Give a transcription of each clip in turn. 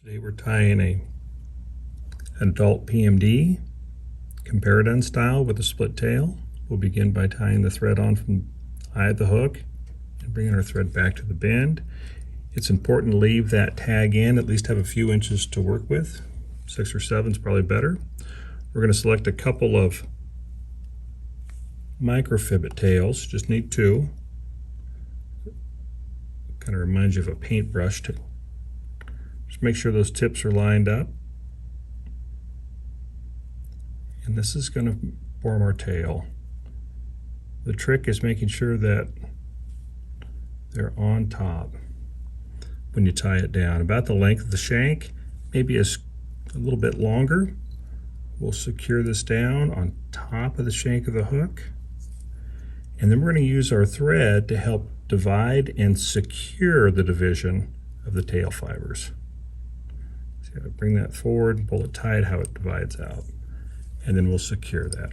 Today we're tying an adult PMD, Comparadon style with a split tail. We'll begin by tying the thread on from the eye of the hook and bringing our thread back to the bend. It's important to leave that tag in, at least have a few inches to work with. 6 or 7 is probably better. We're going to select a couple of microfibet tails, just need 2. Kind of reminds you of a paintbrush too. Just make sure those tips are lined up. And this is going to form our tail. The trick is making sure that they're on top when you tie it down. About the length of the shank, maybe a little bit longer. We'll secure this down on top of the shank of the hook. And then we're going to use our thread to help divide and secure the division of the tail fibers. So bring that forward, pull it tight how it divides out. And then we'll secure that.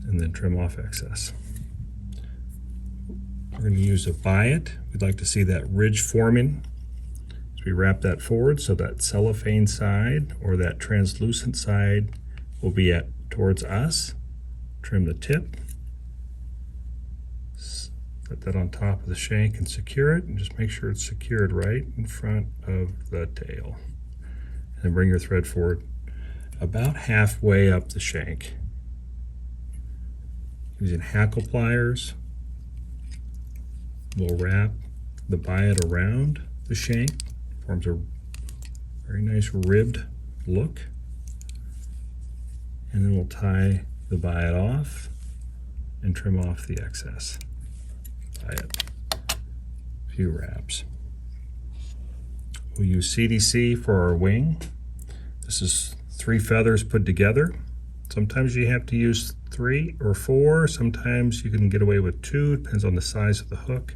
And then trim off excess. We're going to use a biot. We'd like to see that ridge forming as we wrap that forward, so that cellophane side or that translucent side will be towards us. Trim the tip. Put that on top of the shank and secure it, and just make sure it's secured right in front of the tail. And then bring your thread forward about halfway up the shank. Using hackle pliers, we'll wrap the biot around the shank. Forms a very nice ribbed look. And then we'll tie the biot off and trim off the excess. Biot. A few wraps. We'll use CDC for our wing. This is 3 feathers put together. Sometimes you have to use 3 or 4. Sometimes you can get away with 2. Depends on the size of the hook.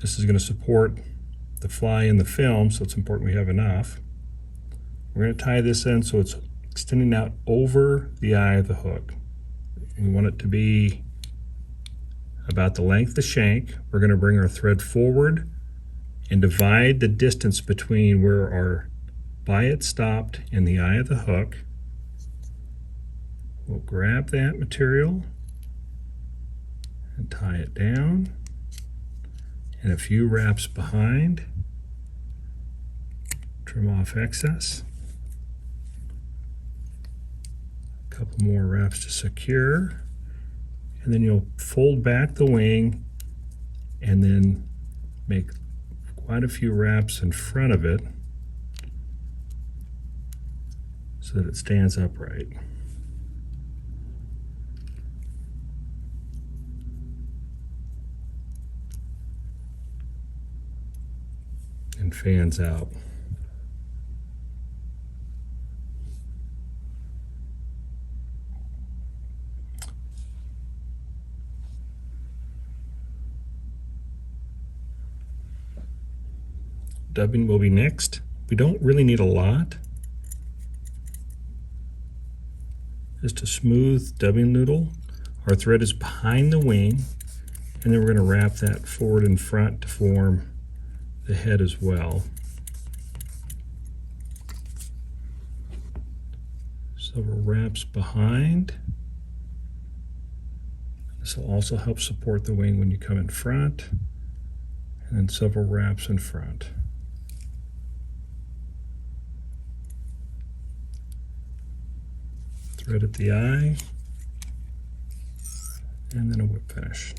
This is going to support the fly in the film, so it's important we have enough. We're going to tie this in so it's extending out over the eye of the hook. We want it to be about the length of the shank. We're going to bring our thread forward and divide the distance between where our biot stopped and the eye of the hook. We'll grab that material and tie it down, and a few wraps behind. Trim off excess. A couple more wraps to secure. And then you'll fold back the wing and then make quite a few wraps in front of it so that it stands upright. And fans out. Dubbing will be next. We don't really need a lot. Just a smooth dubbing noodle. Our thread is behind the wing, and then we're going to wrap that forward and front to form the head as well. Several wraps behind. This will also help support the wing when you come in front, and then several wraps in front. Thread at the eye, and then a whip finish.